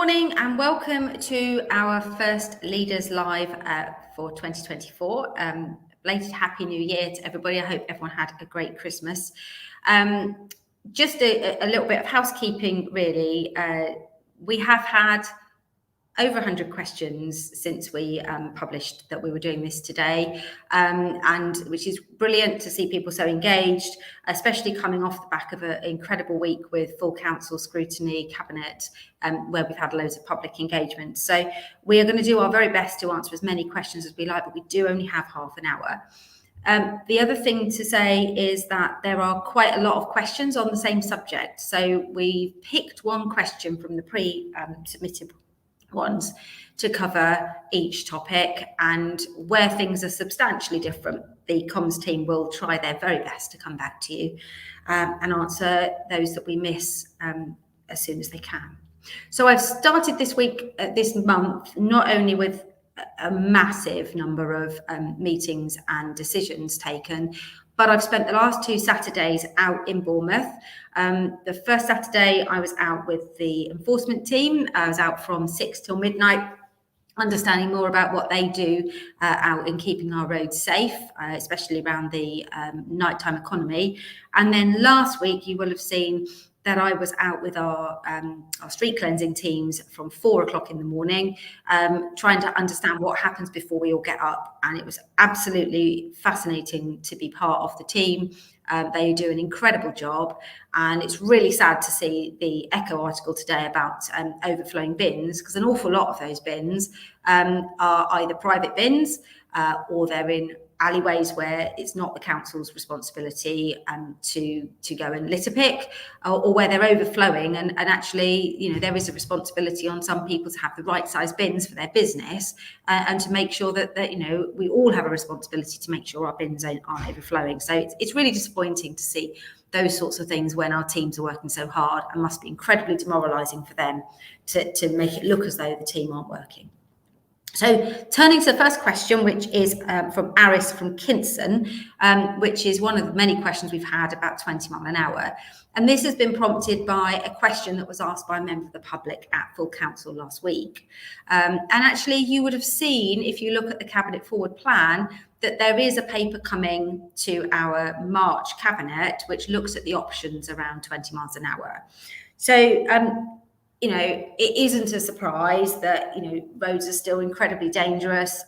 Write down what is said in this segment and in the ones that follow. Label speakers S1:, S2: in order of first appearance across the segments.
S1: morning and welcome to our first Leaders Live for 2024. Belated Happy New Year to everybody. I hope everyone had a great Christmas. Just a little bit of housekeeping, really. We have had over 100 questions since we published that we were doing this today, and which is brilliant to see people so engaged, especially coming off the back of an incredible week with full council scrutiny, cabinet, where we've had loads of public engagement. So we are going to do our very best to answer as many questions as we like, but we do only have half an hour. The other thing to say is that there are quite a lot of questions on the same subject. So we picked one question from the pre-submitted ones to cover each topic, and where things are substantially different, the comms team will try their very best to come back to you and answer those that we miss as soon as they can. So I've started this month, not only with a massive number of meetings and decisions taken, but I've spent the last 2 Saturdays out in Bournemouth. The first Saturday I was out with the enforcement team. I was out from 6 till midnight, understanding more about what they do out in keeping our roads safe, especially around the nighttime economy. And then last week you will have seen that I was out with our street cleansing teams from 4 o'clock in the morning, trying to understand what happens before we all get up. And it was absolutely fascinating to be part of the team. They do an incredible job. And it's really sad to see the Echo article today about overflowing bins, because an awful lot of those bins are either private bins or they're in alleyways where it's not the council's responsibility to go and litter pick, or where they're overflowing, and actually, you know, there is a responsibility on some people to have the right size bins for their business, and to make sure that you know, we all have a responsibility to make sure our bins aren't overflowing. So it's really disappointing to see those sorts of things when our teams are working so hard, and must be incredibly demoralising for them to make it look as though the team aren't working. So turning to the first question, which is from Aris from Kinson, which is one of the many questions we've had about 20 mile an hour. And this has been prompted by a question that was asked by a member of the public at full council last week. And actually you would have seen, if you look at the Cabinet Forward Plan, that there is a paper coming to our March Cabinet, which looks at the options around 20 miles an hour. So, you know, it isn't a surprise that, you know, roads are still incredibly dangerous.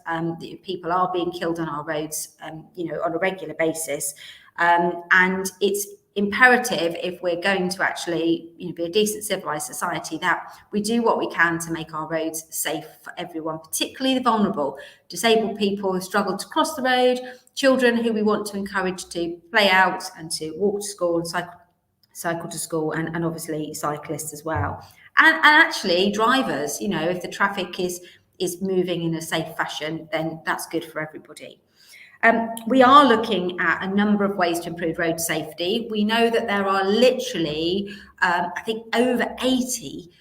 S1: People are being killed on our roads, you know, on a regular basis. And it's imperative, if we're going to actually, you know, be a decent civilized society, that we do what we can to make our roads safe for everyone, particularly the vulnerable, disabled people who struggle to cross the road, children who we want to encourage to play out and to walk to school and cycle to school, and obviously cyclists as well. And actually drivers, you know, if the traffic is moving in a safe fashion, then that's good for everybody. We are looking at a number of ways to improve road safety. We know that there are literally, I think, over 80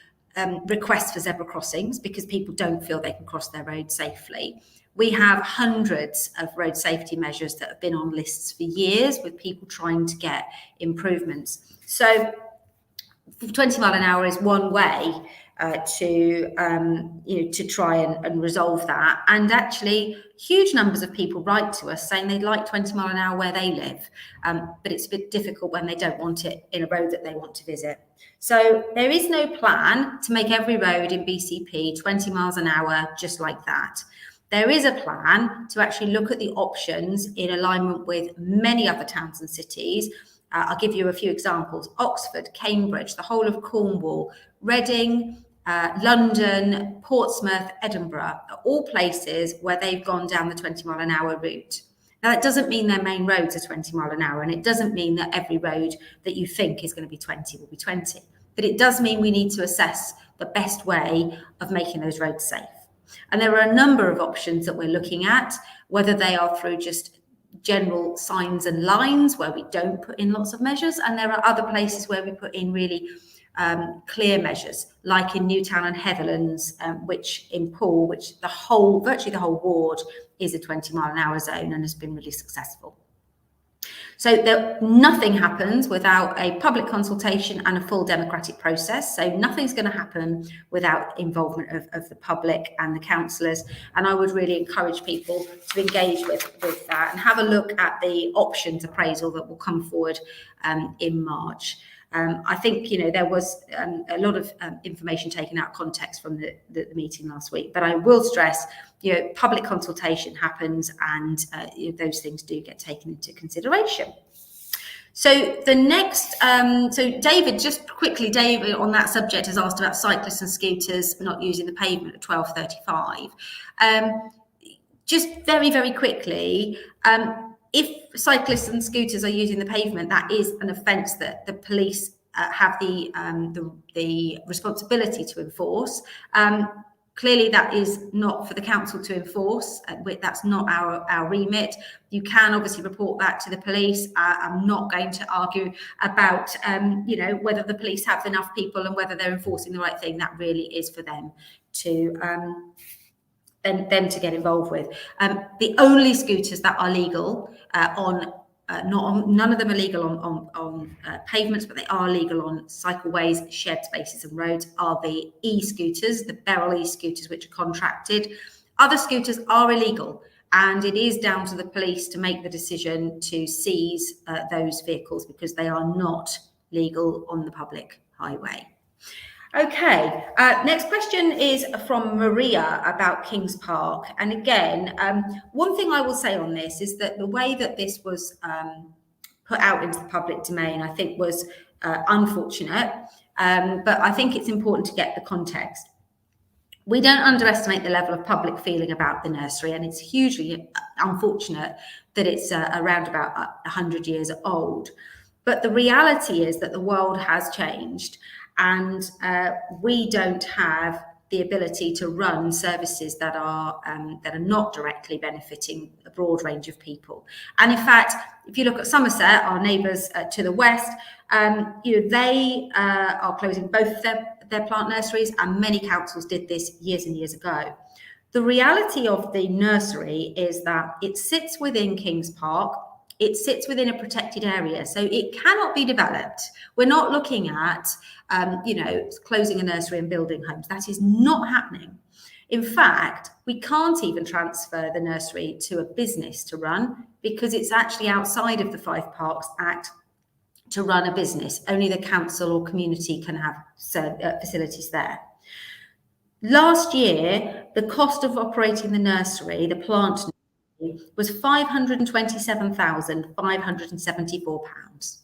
S1: requests for zebra crossings because people don't feel they can cross their road safely. We have hundreds of road safety measures that have been on lists for years with people trying to get improvements. So 20 mile an hour is one way to try and resolve that. And actually, huge numbers of people write to us saying they'd like 20 mile an hour where they live, but it's a bit difficult when they don't want it in a road that they want to visit. So there is no plan to make every road in BCP 20 miles an hour just like that. There is a plan to actually look at the options in alignment with many other towns and cities. I'll give you a few examples. Oxford, Cambridge, the whole of Cornwall, Reading, London, Portsmouth, Edinburgh, are all places where they've gone down the 20 mile an hour route. Now, that doesn't mean their main roads are 20 mile an hour, and it doesn't mean that every road that you think is going to be 20 will be 20. But it does mean we need to assess the best way of making those roads safe. And there are a number of options that we're looking at, whether they are through just general signs and lines where we don't put in lots of measures, and there are other places where we put in really clear measures, like in Newtown and Heatherlands, which in Poole, which virtually the whole ward is a 20 mile an hour zone and has been really successful. So nothing happens without a public consultation and a full democratic process. So nothing's going to happen without involvement of the public and the councillors. And I would really encourage people to engage with that and have a look at the options appraisal that will come forward in March. I think, there was a lot of information taken out of context from the meeting last week, but I will stress, public consultation happens and those things do get taken into consideration. So the next, so David, just quickly, David on that subject has asked about cyclists and scooters not using the pavement at 12:35. Just very, very quickly, if cyclists and scooters are using the pavement, that is an offence that the police have the responsibility to enforce. Clearly, that is not for the council to enforce. That's not our remit. You can obviously report that to the police. I'm not going to argue about, whether the police have enough people and whether they're enforcing the right thing. That really is for them to get involved with. The only scooters that are legal none of them are legal on pavements, but they are legal on cycleways, shared spaces and roads, are the e-scooters, the Beryl e-scooters, which are contracted. Other scooters are illegal, and it is down to the police to make the decision to seize those vehicles because they are not legal on the public highway. Okay, next question is from Maria about Kings Park. And again, one thing I will say on this is that the way that this was put out into the public domain, I think was unfortunate, but I think it's important to get the context. We don't underestimate the level of public feeling about the nursery, and it's hugely unfortunate that it's around about 100 years old. But the reality is that the world has changed, and we don't have the ability to run services that are not directly benefiting a broad range of people. And in fact, if you look at Somerset, our neighbours to the west, they are closing both their plant nurseries, and many councils did this years and years ago. The reality of the nursery is that it sits within Kings Park. It sits within a protected area, so it cannot be developed. We're not looking at, closing a nursery and building homes. That is not happening. In fact, we can't even transfer the nursery to a business to run because it's actually outside of the Five Parks Act to run a business. Only the council or community can have facilities there. Last year, the cost of operating the nursery, the plant was £527,574,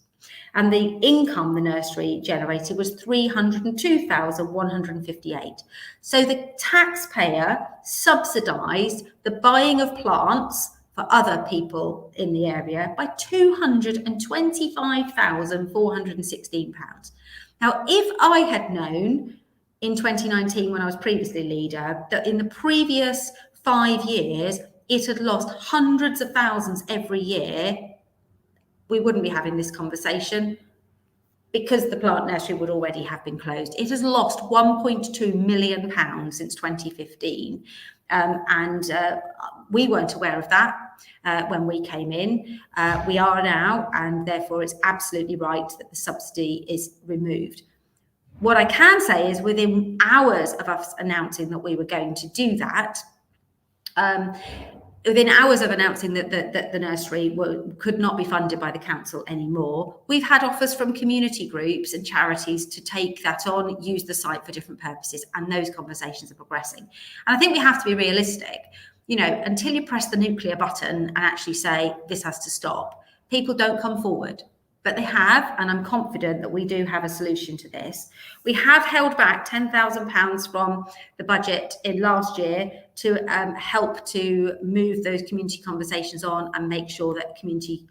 S1: and the income the nursery generated was £302,158. So the taxpayer subsidised the buying of plants for other people in the area by £225,416. Now, if I had known in 2019, when I was previously leader, that in the previous 5 years it had lost hundreds of thousands every year, we wouldn't be having this conversation because the plant nursery would already have been closed. It has lost £1.2 million since 2015. And we weren't aware of that when we came in. We are now, and therefore it's absolutely right that the subsidy is removed. What I can say is within hours of us announcing that we were going to do that, within hours of announcing that the nursery could not be funded by the council anymore, we've had offers from community groups and charities to take that on, use the site for different purposes, and those conversations are progressing. And I think we have to be realistic. Until you press the nuclear button and actually say this has to stop, people don't come forward. But they have, and I'm confident that we do have a solution to this. We have held back £10,000 from the budget in last year to help to move those community conversations on and make sure that a community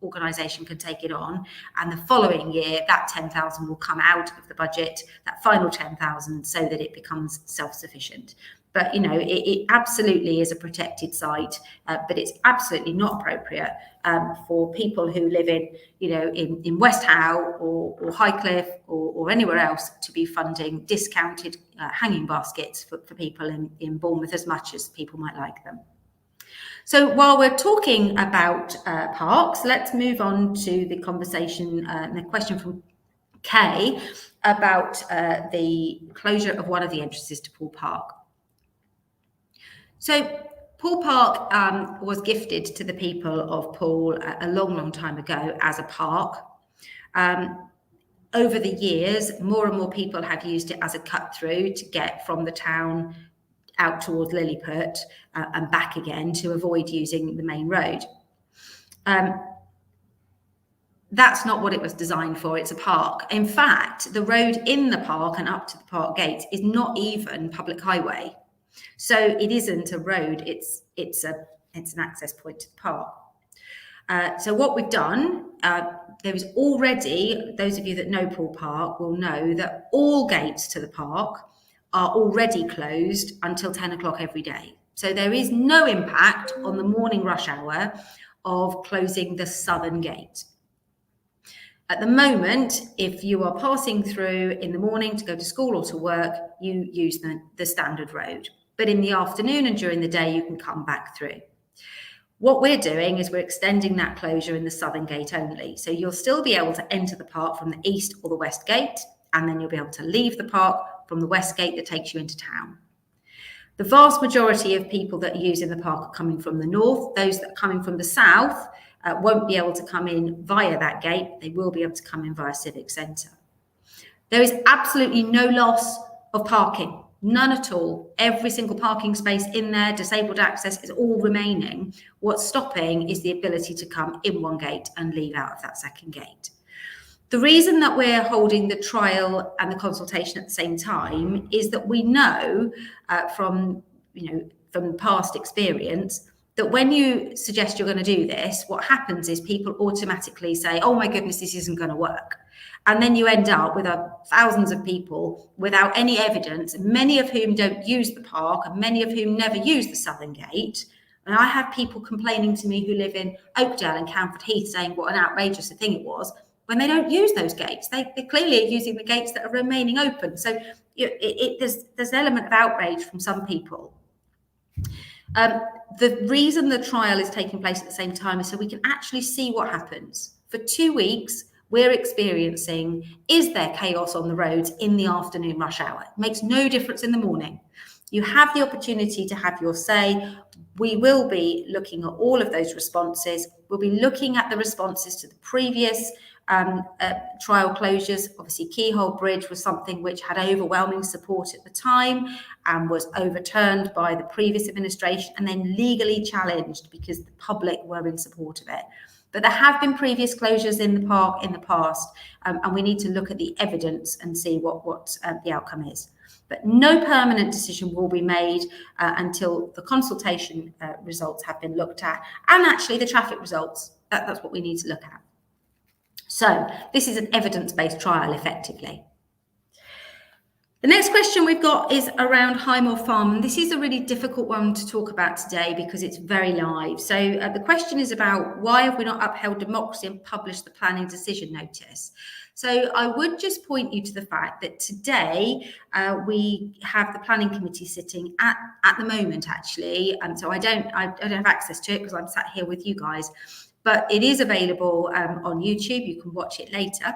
S1: organisation can take it on. And the following year, that 10,000 will come out of the budget, that final 10,000, so that it becomes self-sufficient. But, it absolutely is a protected site, but it's absolutely not appropriate for people who live in West Howe or Highcliffe or anywhere else to be funding discounted hanging baskets for people in Bournemouth as much as people might like them. So while we're talking about parks, let's move on to the conversation and the question from Kay about the closure of one of the entrances to Poole Park. So Poole Park was gifted to the people of Poole a long time ago as a park. Over the years, more and more people have used it as a cut through to get from the town out towards Lilliput and back again to avoid using the main road. That's not what it was designed for. It's a park. In fact, the road in the park and up to the park gates is not even public highway. So it isn't a road, it's an access point to the park. So what we've done, there is already, those of you that know Poole Park will know that all gates to the park are already closed until 10 o'clock every day. So there is no impact on the morning rush hour of closing the southern gate. At the moment, if you are passing through in the morning to go to school or to work, you use the standard road. But in the afternoon and during the day, you can come back through. What we're doing is we're extending that closure in the southern gate only. So you'll still be able to enter the park from the east or the west gate, and then you'll be able to leave the park from the west gate that takes you into town. The vast majority of people that are using the park are coming from the north. Those that are coming from the south won't be able to come in via that gate. They will be able to come in via Civic Centre. There is absolutely no loss of parking. None at all. Every single parking space in there, disabled access, is all remaining. What's stopping is the ability to come in one gate and leave out of that second gate. The reason that we're holding the trial and the consultation at the same time is that we know from past experience that when you suggest you're going to do this, what happens is people automatically say, oh my goodness, this isn't going to work. And then you end up with thousands of people without any evidence, many of whom don't use the park and many of whom never use the southern gate. And I have people complaining to me who live in Oakdale and Camford Heath saying what an outrageous thing it was when they don't use those gates. They clearly are using the gates that are remaining open. So there's an element of outrage from some people. The reason the trial is taking place at the same time is so we can actually see what happens. For 2 weeks, we're experiencing, is there chaos on the roads in the afternoon rush hour? It makes no difference in the morning. You have the opportunity to have your say. We will be looking at all of those responses. We'll be looking at the responses to the previous trial closures. Obviously, Keyhole Bridge was something which had overwhelming support at the time and was overturned by the previous administration and then legally challenged because the public were in support of it. But there have been previous closures in the park in the past, and we need to look at the evidence and see what the outcome is. But no permanent decision will be made until the consultation results have been looked at, and actually the traffic results. That's what we need to look at. So this is an evidence-based trial, effectively. The next question we've got is around Highmoor Farm. And this is a really difficult one to talk about today because it's very live. So the question is about why have we not upheld democracy and published the planning decision notice? So I would just point you to the fact that today we have the planning committee sitting at the moment, actually. And so I don't have access to it because I'm sat here with you guys, but it is available on YouTube. You can watch it later.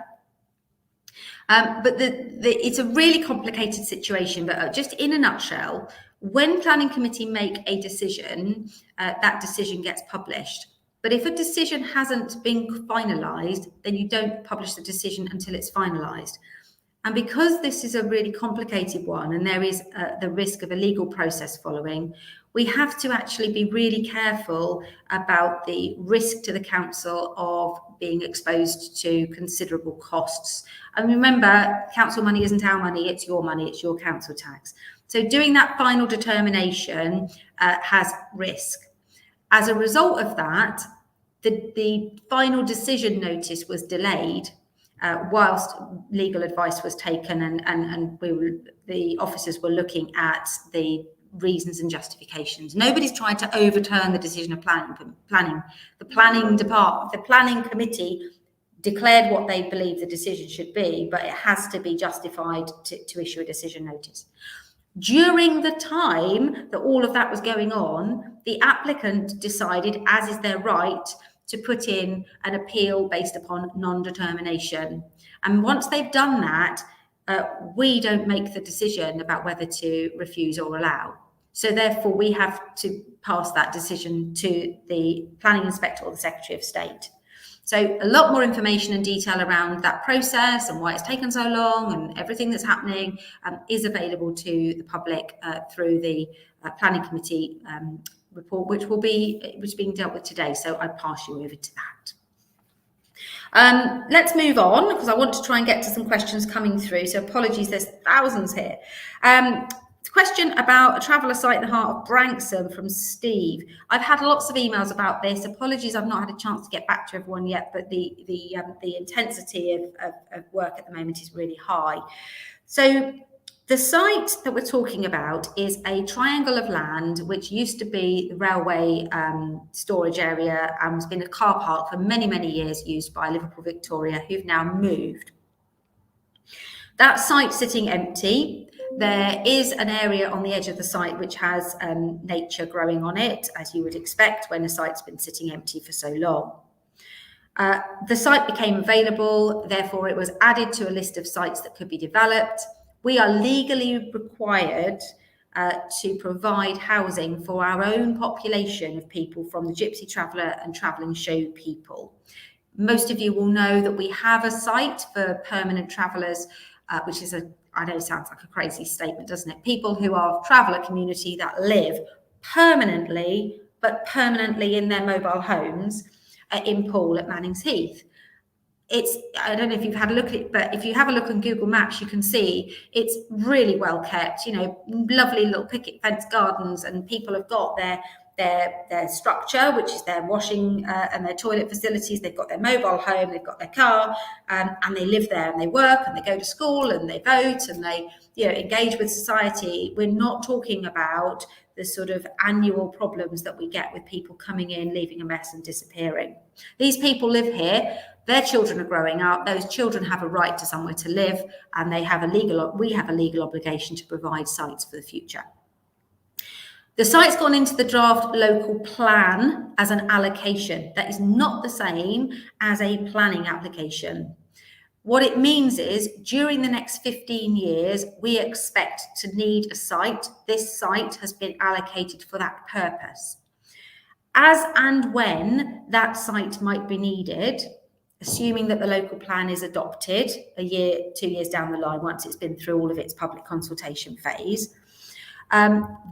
S1: But it's a really complicated situation, but just in a nutshell, when planning committee make a decision, that decision gets published. But if a decision hasn't been finalised, then you don't publish the decision until it's finalised. And because this is a really complicated one and there is the risk of a legal process following, we have to actually be really careful about the risk to the council of being exposed to considerable costs. And remember, council money isn't our money, it's your money, it's your council tax. So doing that final determination has risk. As a result of that, the final decision notice was delayed whilst legal advice was taken and the officers were looking at the reasons and justifications. Nobody's tried to overturn the decision of planning. The planning committee declared what they believe the decision should be, but it has to be justified to issue a decision notice. During the time that all of that was going on, the applicant decided, as is their right, to put in an appeal based upon non-determination. And once they've done that, we don't make the decision about whether to refuse or allow. So therefore, we have to pass that decision to the planning inspector or the Secretary of State. So a lot more information and detail around that process and why it's taken so long and everything that's happening is available to the public through the planning committee report, which is being dealt with today. So I pass you over to that. Let's move on, because I want to try and get to some questions coming through. So apologies, there's thousands here. Question about a traveller site in the heart of Branksome from Steve. I've had lots of emails about this. Apologies, I've not had a chance to get back to everyone yet, but the intensity of work at the moment is really high. So the site that we're talking about is a triangle of land which used to be the railway storage area and has been a car park for many, many years, used by Liverpool Victoria, who've now moved. That site's sitting empty. There is an area on the edge of the site which has nature growing on it, as you would expect when a site's been sitting empty for so long. The site became available, therefore it was added to a list of sites that could be developed. We are legally required to provide housing for our own population of people from the Gypsy Traveller and Travelling Show people. Most of you will know that we have a site for permanent travellers, which is I know it sounds like a crazy statement, doesn't it? People who are traveller community that live permanently, but permanently in their mobile homes in Poole at Manning's Heath. I don't know if you've had a look at it, but if you have a look on Google Maps, you can see it's really well kept, lovely little picket fence gardens, and people have got their structure, which is their washing and their toilet facilities. They've got their mobile home, they've got their car, and they live there and they work and they go to school and they vote and they engage with society. We're not talking about the sort of annual problems that we get with people coming in, leaving a mess and disappearing. These people live here, their children are growing up, those children have a right to somewhere to live, and we have a legal obligation to provide sites for the future. The site's gone into the draft local plan as an allocation. That is not the same as a planning application. What it means is during the next 15 years, we expect to need a site. This site has been allocated for that purpose. As and when that site might be needed, assuming that the local plan is adopted a year, 2 years down the line, once it's been through all of its public consultation phase,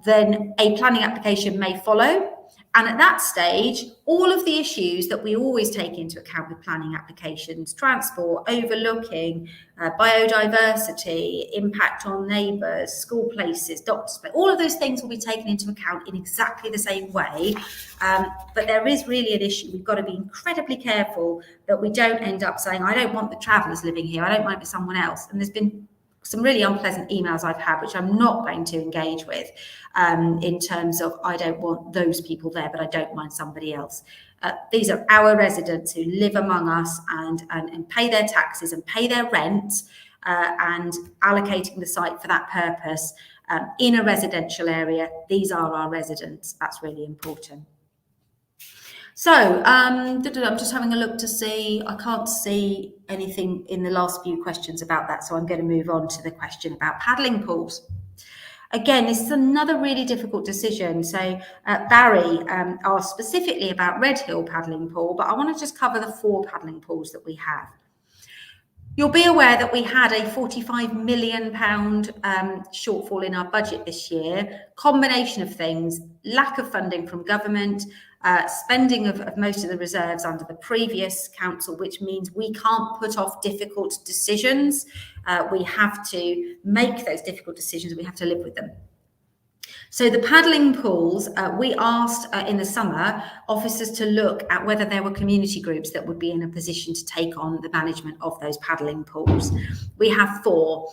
S1: then a planning application may follow. And at that stage, all of the issues that we always take into account with planning applications, transport, overlooking, biodiversity, impact on neighbours, school places, doctors, all of those things will be taken into account in exactly the same way. But there is really an issue. We've got to be incredibly careful that we don't end up saying, I don't want the travellers living here, I don't want it for someone else. And there's been some really unpleasant emails I've had, which I'm not going to engage with, in terms of I don't want those people there, but I don't mind somebody else. These are our residents who live among us and pay their taxes and pay their rent, and allocating the site for that purpose in a residential area. These are our residents. That's really important. So I'm just having a look to see, I can't see anything in the last few questions about that, so I'm going to move on to the question about paddling pools. Again, this is another really difficult decision. So Barry asked specifically about Red Hill paddling pool, but I want to just cover the 4 paddling pools that we have. You'll be aware that we had a £45 million shortfall in our budget this year. Combination of things: lack of funding from government, spending of most of the reserves under the previous council, which means we can't put off difficult decisions. We have to make those difficult decisions. We have to live with them. So the paddling pools, we asked in the summer officers to look at whether there were community groups that would be in a position to take on the management of those paddling pools. We have 4.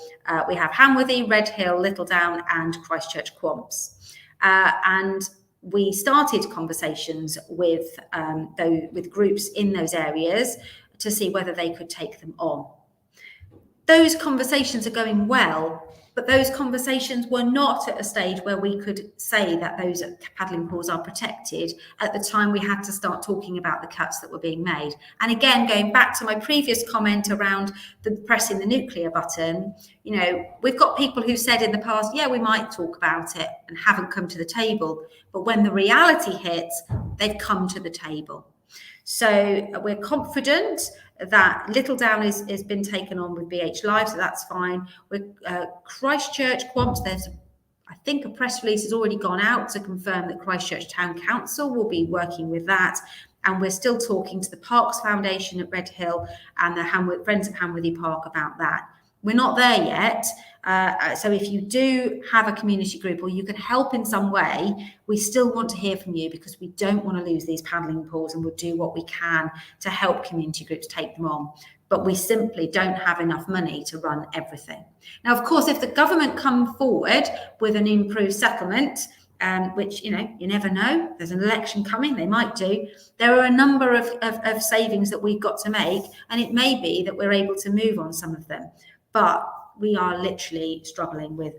S1: We have Hamworthy, Red Hill, Littledown and Christchurch Quamps. And we started conversations with groups in those areas to see whether they could take them on. Those conversations are going well, but those conversations were not at a stage where we could say that those paddling pools are protected at the time we had to start talking about the cuts that were being made. And again, going back to my previous comment around the pressing the nuclear button, you know, we've got people who said in the past, yeah, we might talk about it, and haven't come to the table. But when the reality hits, they've come to the table. So we're confident that Littledown has been taken on with BH Live, so that's fine. With Christchurch Quants, there's, I think, a press release has already gone out to confirm that Christchurch Town Council will be working with that. And we're still talking to the Parks Foundation at Red Hill and the Friends of Hamworthy Park about that. We're not there yet. So if you do have a community group or you can help in some way, we still want to hear from you, because we don't want to lose these paddling pools, and we'll do what we can to help community groups take them on. But we simply don't have enough money to run everything. Now, of course, if the government come forward with an improved settlement, which, you know, you never know, there's an election coming, they might do. There are a number of savings that we've got to make, and it may be that we're able to move on some of them. But we are literally struggling with,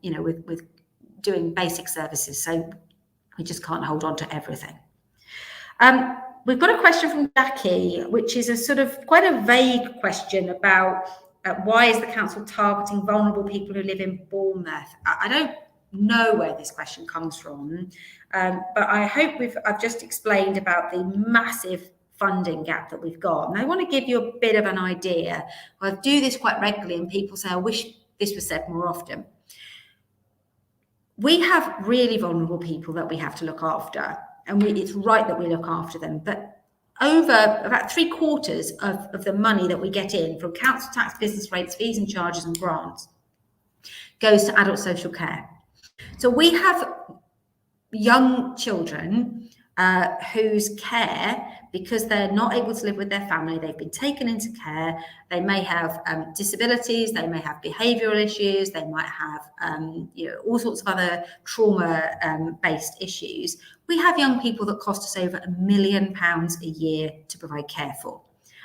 S1: you know, with doing basic services. So we just can't hold on to everything. We've got a question from Jackie, which is a sort of quite a vague question about why is the council targeting vulnerable people who live in Bournemouth? I don't know where this question comes from, but I hope I've just explained about the massive funding gap that we've got. And I want to give you a bit of an idea. I do this quite regularly, and people say, I wish this was said more often. We have really vulnerable people that we have to look after, and it's right that we look after them. But over about 3/4 of the money that we get in from council tax, business rates, fees and charges and grants goes to adult social care. So we have young children whose care, because they're not able to live with their family, they've been taken into care. They may have disabilities, they may have behavioural issues, they might have you know, all sorts of other trauma-based issues. We have young people that cost us over £1 million a year to provide care for,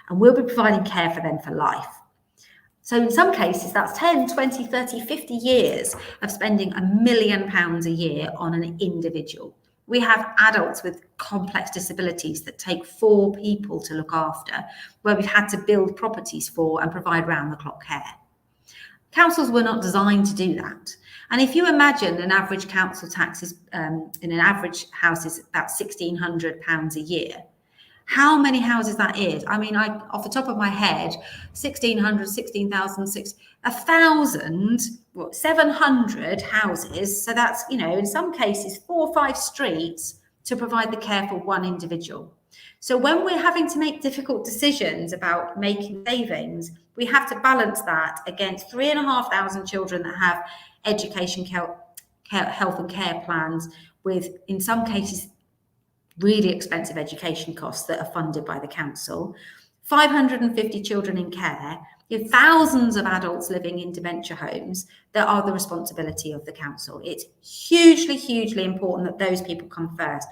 S1: and we'll be providing care for them for life. So in some cases, that's 10, 20, 30, 50 years of spending £1 million a year on an individual. We have adults with complex disabilities that take 4 people to look after, where we've had to build properties for and provide round-the-clock care. Councils were not designed to do that. And if you imagine an average council tax is, in an average house is about £1,600 a year, how many houses that is? I mean, off the top of my head, 1,600, 16,000, 1,000, 700 houses. So that's, you know, in some cases, 4 or 5 streets to provide the care for one individual. So when we're having to make difficult decisions about making savings, we have to balance that against 3,500 children that have education, health and care plans with, in some cases, really expensive education costs that are funded by the council, 550 children in care, you have thousands of adults living in dementia homes that are the responsibility of the council. It's hugely, hugely important that those people come first.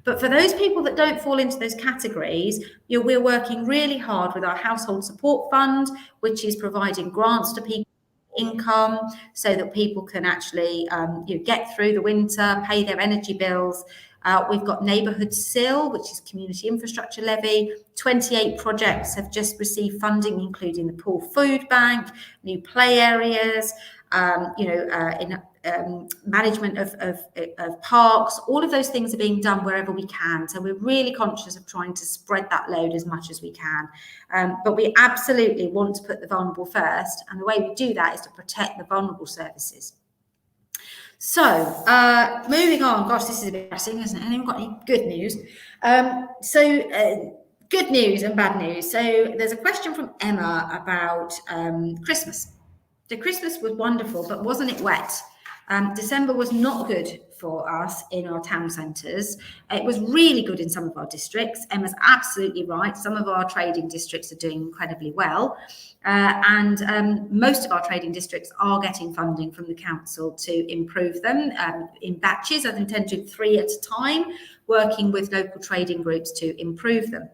S1: But for those people that don't fall into those categories, you know, we're working really hard with our household support fund, which is providing grants to people, income, so that people can actually you know, get through the winter, pay their energy bills. We've got Neighbourhood CLR, which is Community Infrastructure Levy. 28 projects have just received funding, including the Poole Food Bank, new play areas, you know, in management of parks. All of those things are being done wherever we can. So we're really conscious of trying to spread that load as much as we can. But we absolutely want to put the vulnerable first. And the way we do that is to protect the vulnerable services. So moving on, gosh, this is a bit depressing, isn't it? Anyone got any good news? Good news and bad news. So there's a question from Emma about Christmas. So Christmas was wonderful, but wasn't it wet? December was not good for us in our town centres. It was really good in some of our districts. Emma's absolutely right. Some of our trading districts are doing incredibly well. And most of our trading districts are getting funding from the council to improve them in batches. I intend to do 3 at a time, working with local trading groups to improve them.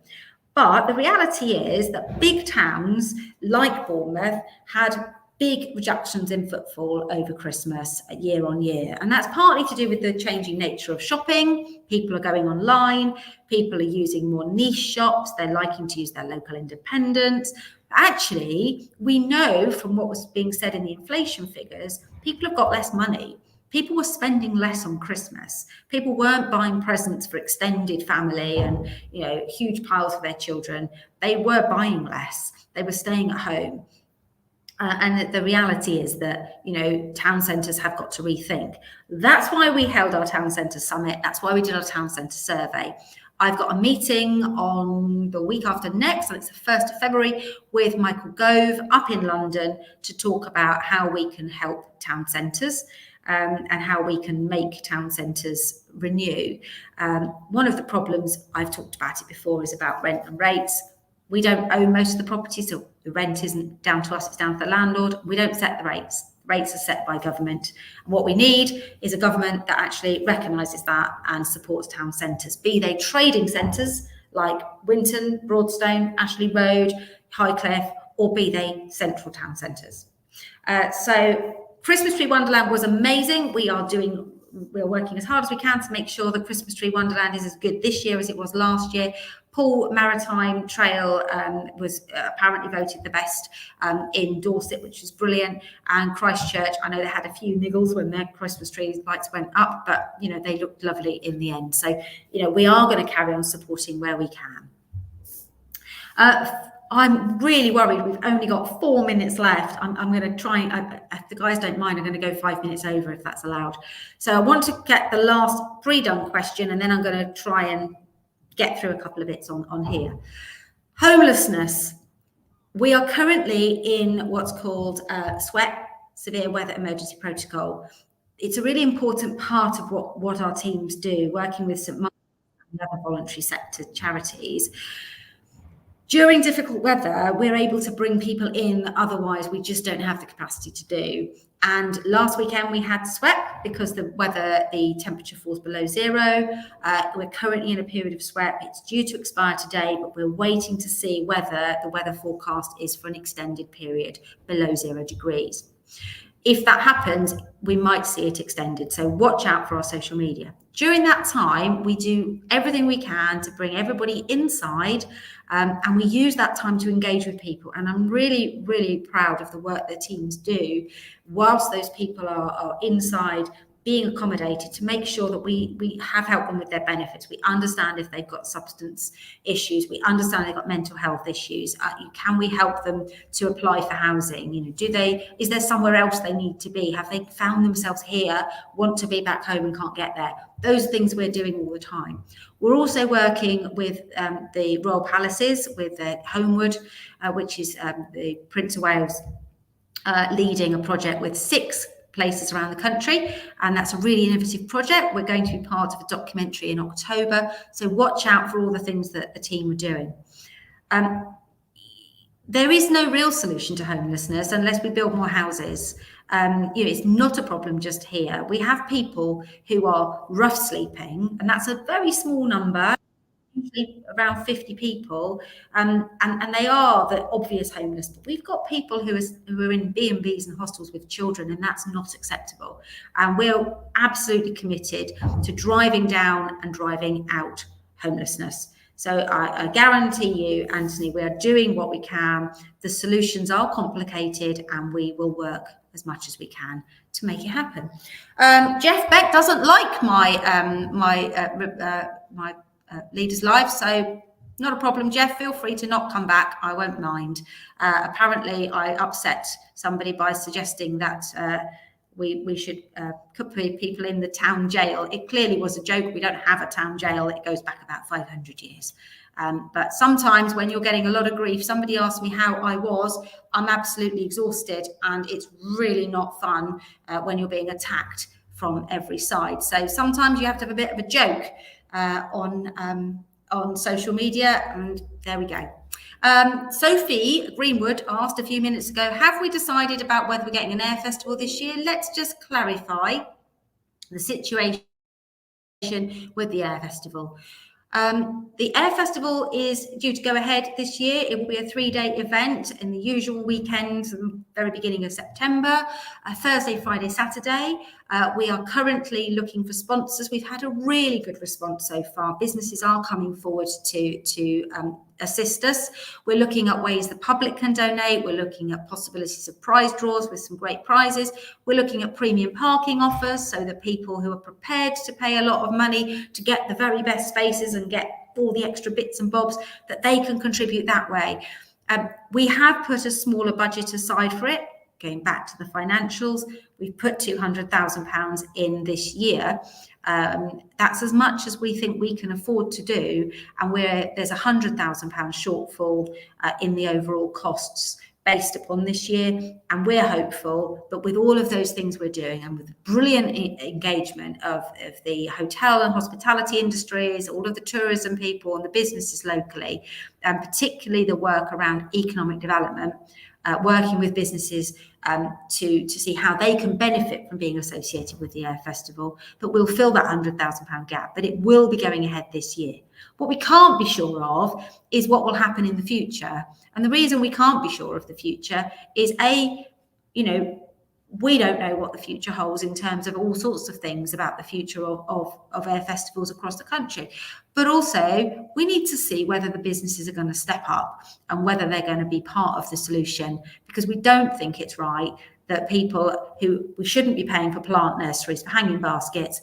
S1: But the reality is that big towns like Bournemouth had big reductions in footfall over Christmas year on year. And that's partly to do with the changing nature of shopping. People are going online, people are using more niche shops, they're liking to use their local independents. Actually, we know from what was being said in the inflation figures, people have got less money. People were spending less on Christmas. People weren't buying presents for extended family and, you know, huge piles for their children. They were buying less. They were staying at home. And the reality is that, you know, town centres have got to rethink. That's why we held our town centre summit. That's why we did our town centre survey. I've got a meeting on the week after next, and it's the 1st of February, with Michael Gove up in London to talk about how we can help town centres and how we can make town centres renew. One of the problems, I've talked about it before, is about rent and rates. We don't own most of the property, so the rent isn't down to us, it's down to the landlord. We don't set the rates. Rates are set by government. And what we need is a government that actually recognises that and supports town centres, be they trading centres like Winton, Broadstone, Ashley Road, Highcliffe, or be they central town centres. So Christmas Tree Wonderland was amazing. We're working as hard as we can to make sure the Christmas Tree Wonderland is as good this year as it was last year. Poole Maritime Trail was apparently voted the best in Dorset, which was brilliant. And Christchurch, I know they had a few niggles when their Christmas tree lights went up, but, you know, they looked lovely in the end. So, you know, we are going to carry on supporting where we can. I'm really worried. We've only got 4 minutes left. I'm going to try, if the guys don't mind, I'm going to go 5 minutes over if that's allowed. So I want to get the last pre-done question, and then I'm going to try and get through a couple of bits on here. Homelessness. We are currently in what's called SWEP, Severe Weather Emergency Protocol. It's a really important part of what our teams do, working with St Martin's and other voluntary sector charities. During difficult weather, we're able to bring people in that otherwise we just don't have the capacity to do. And last weekend we had SWEP because the temperature falls below zero. We're currently in a period of SWEP. It's due to expire today, but we're waiting to see whether the weather forecast is for an extended period below 0 degrees. If that happens, we might see it extended. So watch out for our social media. During that time, we do everything we can to bring everybody inside, and we use that time to engage with people. And I'm really, really proud of the work that teams do whilst those people are inside being accommodated, to make sure that we have helped them with their benefits. We understand if they've got substance issues. We understand they've got mental health issues. Can we help them to apply for housing? You know, is there somewhere else they need to be? Have they found themselves here, want to be back home and can't get there? Those things we're doing all the time. We're also working with the Royal Palaces, with Homewood, which is the Prince of Wales leading a project with 6 places around the country, and that's a really innovative project. We're going to be part of a documentary in October, so watch out for all the things that the team are doing. There is no real solution to homelessness unless we build more houses. It's not a problem just here. We have people who are rough sleeping, and that's a very small number, usually around 50 people, and they are the obvious homeless. But we've got people who are in B&Bs and hostels with children, and that's not acceptable. And we're absolutely committed to driving down and driving out homelessness. So I guarantee you, Anthony, we are doing what we can. The solutions are complicated, and we will work as much as we can to make it happen. Jeff Beck doesn't like my Leaders Live, so not a problem, Jeff. Feel free to not come back. I won't mind. Apparently, I upset somebody by suggesting that we should put people in the town jail. It clearly was a joke. We don't have a town jail. It goes back about 500 years. But sometimes when you're getting a lot of grief, somebody asked me how I was. I'm absolutely exhausted, and it's really not fun when you're being attacked from every side. So sometimes you have to have a bit of a joke on social media, and there we go. Sophie Greenwood asked a few minutes ago, have we decided about whether we're getting an air festival this year? Let's just clarify the situation with the air festival. The Air Festival is due to go ahead this year. It will be a 3-day event in the usual weekends, very beginning of September, Thursday, Friday, Saturday. We are currently looking for sponsors. We've had a really good response so far. Businesses are coming forward to assist us. We're looking at ways the public can donate. We're looking at possibilities of prize draws with some great prizes. We're looking at premium parking offers so that people who are prepared to pay a lot of money to get the very best spaces and get all the extra bits and bobs, that they can contribute that way. We have put a smaller budget aside for it. Going back to the financials, we've put £200,000 in this year. That's as much as we think we can afford to do, and there's £100,000 shortfall in the overall costs based upon this year. And we're hopeful that with all of those things we're doing, and with the brilliant engagement of the hotel and hospitality industries, all of the tourism people and the businesses locally, and particularly the work around economic development, working with businesses to see how they can benefit from being associated with the Air Festival, that we'll fill that £100,000 gap, but it will be going ahead this year. What we can't be sure of is what will happen in the future. And the reason we can't be sure of the future is we don't know what the future holds in terms of all sorts of things about the future of air festivals across the country. But also, we need to see whether the businesses are going to step up and whether they're going to be part of the solution, because we don't think it's right that people who we shouldn't be paying for plant nurseries, for hanging baskets,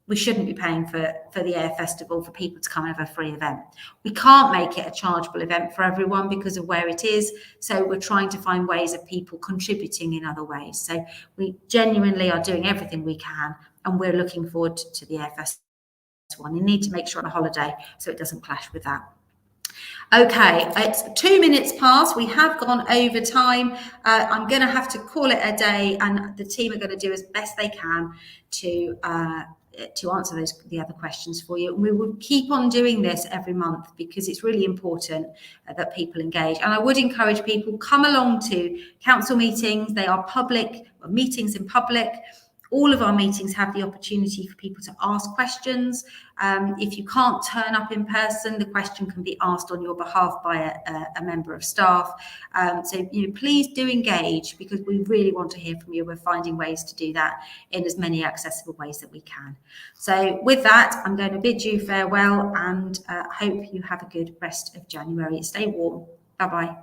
S1: we shouldn't be paying for the Air Festival for people to come and have a free event. We can't make it a chargeable event for everyone because of where it is. So we're trying to find ways of people contributing in other ways. So we genuinely are doing everything we can, and we're looking forward to the Air Festival. And you need to make sure on a holiday so it doesn't clash with that. Okay, it's 2 minutes past. We have gone over time. I'm going to have to call it a day, and the team are going to do as best they can to answer the other questions for you. We will keep on doing this every month because it's really important that people engage. And I would encourage people, come along to council meetings. They are public, meetings in public. All of our meetings have the opportunity for people to ask questions. If you can't turn up in person, the question can be asked on your behalf by a member of staff. So please do engage, because we really want to hear from you. We're finding ways to do that in as many accessible ways that we can. So with that, I'm going to bid you farewell, and hope you have a good rest of January. Stay warm. Bye-bye.